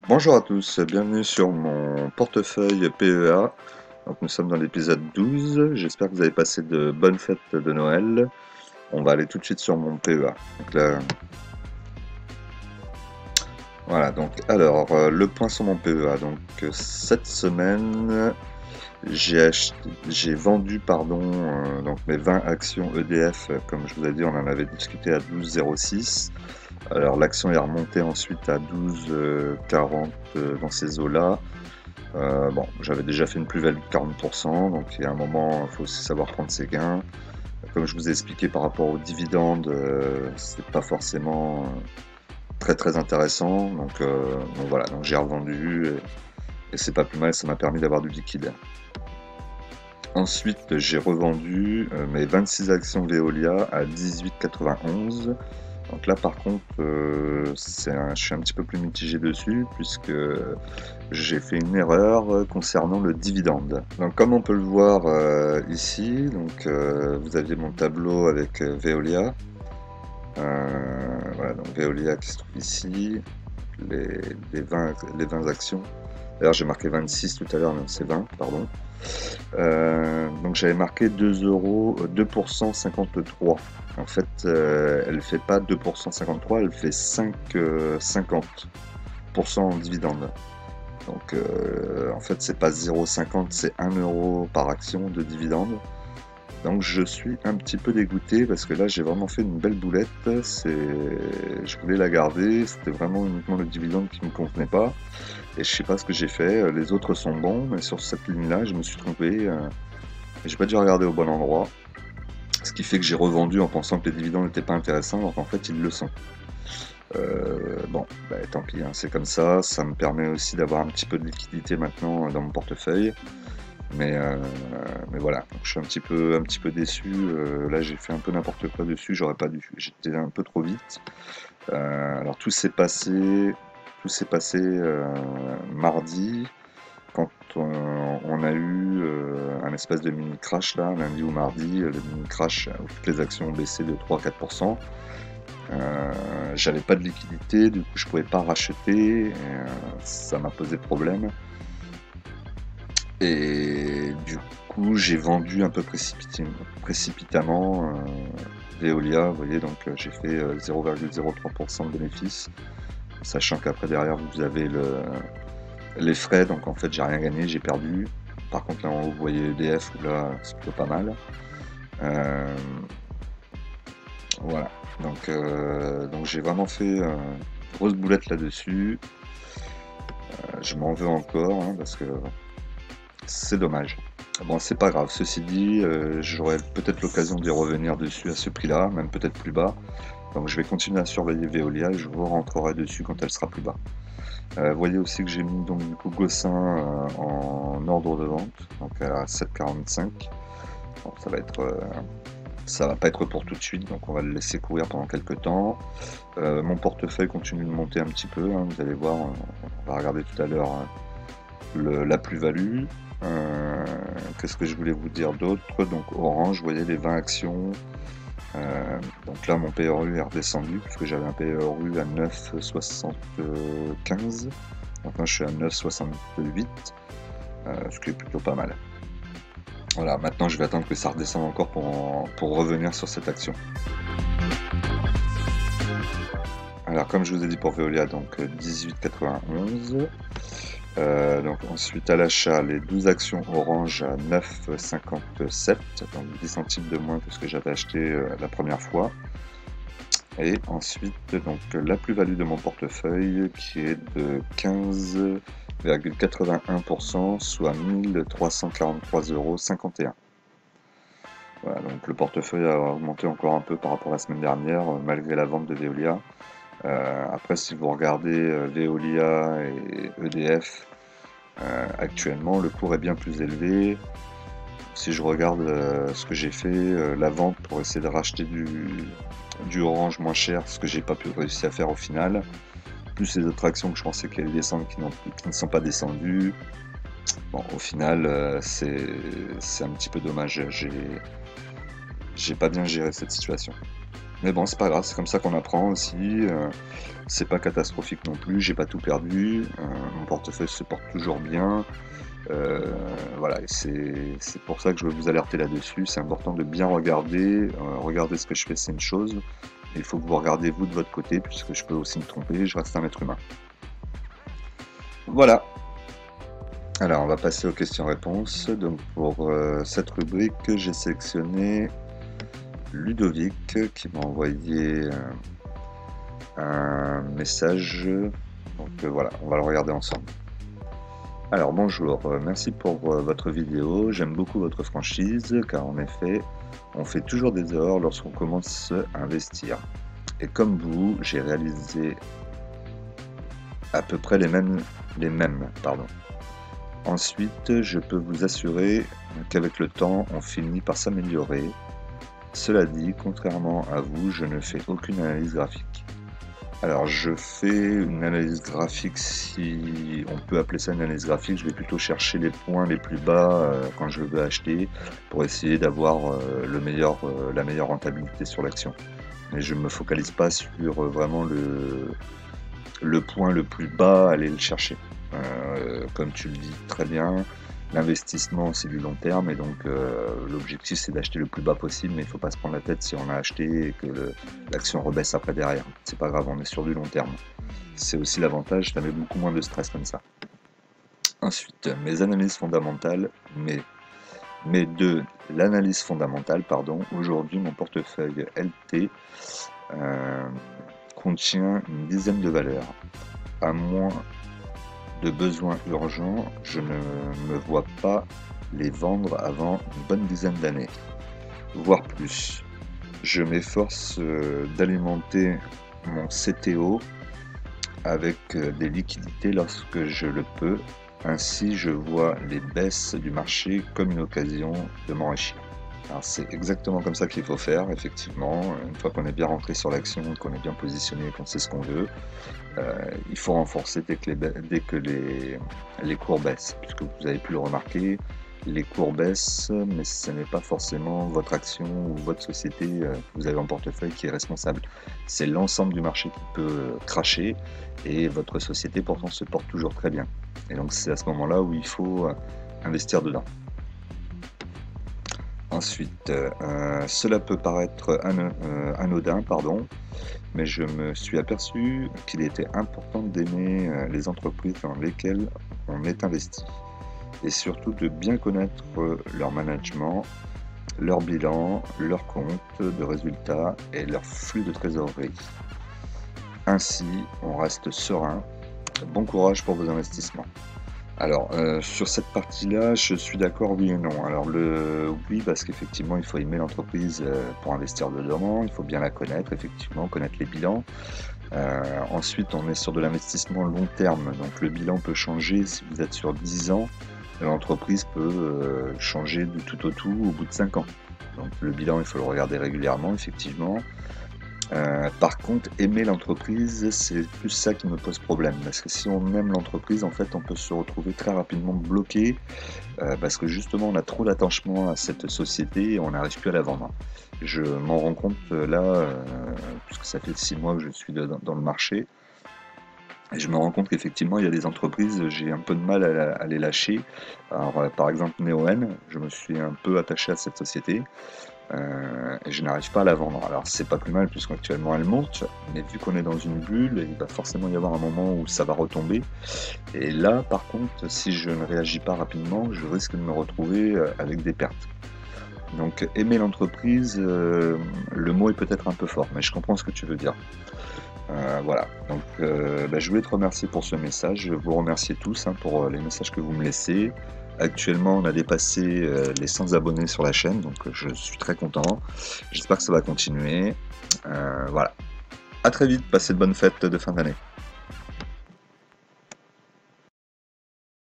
Bonjour à tous, bienvenue sur mon portefeuille PEA. Donc nous sommes dans l'épisode 12, j'espère que vous avez passé de bonnes fêtes de Noël. On va aller tout de suite sur mon PEA. Donc là, voilà, donc alors le point sur mon PEA. Donc cette semaine, j'ai vendu donc mes 20 actions EDF, comme je vous ai dit, on en avait discuté à 12,06. Alors l'action est remontée ensuite à 12,40 dans ces eaux-là. Bon, j'avais déjà fait une plus-value de 40%, donc il y a un moment, il faut aussi savoir prendre ses gains. Comme je vous ai expliqué par rapport aux dividendes, c'est pas forcément très très intéressant. Donc voilà, donc j'ai revendu et c'est pas plus mal, ça m'a permis d'avoir du liquide. Ensuite, j'ai revendu mes 26 actions Veolia à 18,91. Donc là, par contre, je suis un petit peu plus mitigé dessus, puisque j'ai fait une erreur concernant le dividende. Donc comme on peut le voir ici, vous aviez mon tableau avec Veolia. Voilà, donc Veolia qui se trouve ici, les 20 actions. D'ailleurs j'ai marqué 26 tout à l'heure, mais c'est 20, pardon. Donc j'avais marqué 2% 53. En fait, elle fait pas 2% 53, elle fait 5,50% en dividende. Donc en fait, c'est pas 0,50, c'est 1 euro par action de dividende. Donc je suis un petit peu dégoûté parce que là j'ai vraiment fait une belle boulette. Je voulais la garder, c'était vraiment uniquement le dividende qui me convenait pas. Et je sais pas ce que j'ai fait. Les autres sont bons, mais sur cette ligne-là, je me suis trompé. Et j'ai pas dû regarder au bon endroit. Ce qui fait que j'ai revendu en pensant que les dividendes n'étaient pas intéressants, alors qu'en fait ils le sont. Bon, bah, tant pis, hein, c'est comme ça me permet aussi d'avoir un petit peu de liquidité maintenant dans mon portefeuille. Mais, euh, mais voilà, donc, je suis un petit peu déçu. Là, j'ai fait un peu n'importe quoi dessus, j'aurais pas dû. J'étais un peu trop vite. Alors tout s'est passé mardi quand on a eu un espèce de mini crash là, lundi ou mardi, le mini crash où toutes les actions ont baissé de 3-4%. J'avais pas de liquidité, du coup je pouvais pas racheter, et, ça m'a posé problème. Et du coup j'ai vendu un peu précipitamment Veolia, vous voyez, donc j'ai fait 0,03% de bénéfice, sachant qu'après derrière vous avez les frais, donc en fait j'ai rien gagné, j'ai perdu. Par contre là vous voyez EDF où là c'est plutôt pas mal. Euh, voilà, donc j'ai vraiment fait grosse boulette là-dessus. Je m'en veux encore hein, parce que c'est dommage. Bon, c'est pas grave, ceci dit, j'aurai peut-être l'occasion d'y revenir dessus à ce prix-là, même peut-être plus bas. Donc je vais continuer à surveiller Veolia et je vous rentrerai dessus quand elle sera plus bas. Vous voyez aussi que j'ai mis donc du coup Gossin en ordre de vente, donc à 7,45. Bon, ça va pas être pour tout de suite, donc on va le laisser courir pendant quelques temps. Mon portefeuille continue de monter un petit peu, hein, vous allez voir, on va regarder tout à l'heure la plus-value. Qu'est-ce que je voulais vous dire d'autre? Donc Orange, vous voyez les 20 actions. Donc là mon PRU est redescendu puisque j'avais un PRU à 9,75. Donc là je suis à 9,68, ce qui est plutôt pas mal. Voilà, maintenant je vais attendre que ça redescende encore pour revenir sur cette action. Alors comme je vous ai dit pour Veolia, donc 18,91. Donc ensuite à l'achat, les 12 actions Orange à 9,57, donc 10 centimes de moins que ce que j'avais acheté la première fois. Et ensuite donc la plus-value de mon portefeuille qui est de 15,81%, soit 1343,51 €. Voilà, donc le portefeuille a augmenté encore un peu par rapport à la semaine dernière, malgré la vente de Veolia. Après, si vous regardez Veolia et EDF, actuellement, le cours est bien plus élevé. Si je regarde ce que j'ai fait, la vente pour essayer de racheter du Orange moins cher, ce que j'ai pas pu réussir à faire au final, plus les autres actions que je pensais qu'elles descendent qui ne sont pas descendues. Bon, au final, c'est un petit peu dommage. J'ai pas bien géré cette situation. Mais bon, c'est pas grave, c'est comme ça qu'on apprend aussi. C'est pas catastrophique non plus, j'ai pas tout perdu. Mon portefeuille se porte toujours bien. Voilà, et c'est pour ça que je veux vous alerter là-dessus. C'est important de bien regarder. Regarder ce que je fais, c'est une chose. Il faut que vous regardez vous de votre côté, puisque je peux aussi me tromper, je reste un être humain. Voilà. Alors, on va passer aux questions-réponses. Donc, pour cette rubrique, j'ai sélectionné Ludovic qui m'a envoyé un message. Donc, voilà, on va le regarder ensemble. Alors bonjour, merci pour votre vidéo, j'aime beaucoup votre franchise car en effet, on fait toujours des erreurs lorsqu'on commence à investir. Et comme vous, j'ai réalisé à peu près les mêmes. Pardon. Ensuite, je peux vous assurer qu'avec le temps, on finit par s'améliorer. Cela dit, contrairement à vous, je ne fais aucune analyse graphique. Alors je fais une analyse graphique, si on peut appeler ça une analyse graphique, je vais plutôt chercher les points les plus bas quand je veux acheter pour essayer d'avoir la meilleure rentabilité sur l'action. Mais je ne me focalise pas sur vraiment le point le plus bas, aller le chercher. Comme tu le dis très bien, l'investissement c'est du long terme et donc l'objectif c'est d'acheter le plus bas possible, mais il ne faut pas se prendre la tête si on a acheté et que l'action rebaisse après derrière. C'est pas grave, on est sur du long terme. C'est aussi l'avantage, ça met beaucoup moins de stress comme ça. Ensuite, mes analyses fondamentales, mais de l'analyse fondamentale, pardon, aujourd'hui mon portefeuille LT contient une dizaine de valeurs. À moins de besoins urgents, je ne me vois pas les vendre avant une bonne dizaine d'années, voire plus. Je m'efforce d'alimenter mon CTO avec des liquidités lorsque je le peux. Ainsi, je vois les baisses du marché comme une occasion de m'enrichir. Alors c'est exactement comme ça qu'il faut faire, effectivement. Une fois qu'on est bien rentré sur l'action, qu'on est bien positionné, qu'on sait ce qu'on veut, il faut renforcer dès que les cours baissent. Puisque vous avez pu le remarquer, les cours baissent, mais ce n'est pas forcément votre action ou votre société que vous avez en portefeuille qui est responsable. C'est l'ensemble du marché qui peut cracher et votre société pourtant se porte toujours très bien. Et donc c'est à ce moment-là où il faut investir dedans. Ensuite, cela peut paraître anodin, mais je me suis aperçu qu'il était important d'aimer les entreprises dans lesquelles on est investi, et surtout de bien connaître leur management, leur bilan, leurs comptes de résultats et leur flux de trésorerie. Ainsi, on reste serein. Bon courage pour vos investissements. Alors, sur cette partie-là, je suis d'accord, oui et non. Alors, oui, parce qu'effectivement, il faut aimer l'entreprise pour investir dedans, il faut bien la connaître, effectivement, connaître les bilans. Ensuite, on est sur de l'investissement long terme, donc le bilan peut changer si vous êtes sur 10 ans, l'entreprise peut changer du tout au tout au bout de 5 ans. Donc, le bilan, il faut le regarder régulièrement, effectivement. Par contre, aimer l'entreprise, c'est plus ça qui me pose problème. Parce que si on aime l'entreprise, en fait, on peut se retrouver très rapidement bloqué. Parce que justement, on a trop d'attachement à cette société et on n'arrive plus à la vendre. Je m'en rends compte là, puisque ça fait 6 mois que je suis dans le marché. Et je me rends compte qu'effectivement, il y a des entreprises, j'ai un peu de mal à les lâcher. Alors, par exemple, Neoen, je me suis un peu attaché à cette société. Et je n'arrive pas à la vendre. Alors c'est pas plus mal puisqu'actuellement elle monte, mais vu qu'on est dans une bulle, il va forcément y avoir un moment où ça va retomber. Et là par contre, si je ne réagis pas rapidement, je risque de me retrouver avec des pertes. Donc aimer l'entreprise, le mot est peut-être un peu fort, mais je comprends ce que tu veux dire. Voilà, donc je voulais te remercier pour ce message, je vous remercie tous pour les messages que vous me laissez. Actuellement, on a dépassé les 100 abonnés sur la chaîne, donc je suis très content. J'espère que ça va continuer. Voilà. À très vite, passez de bonnes fêtes de fin d'année.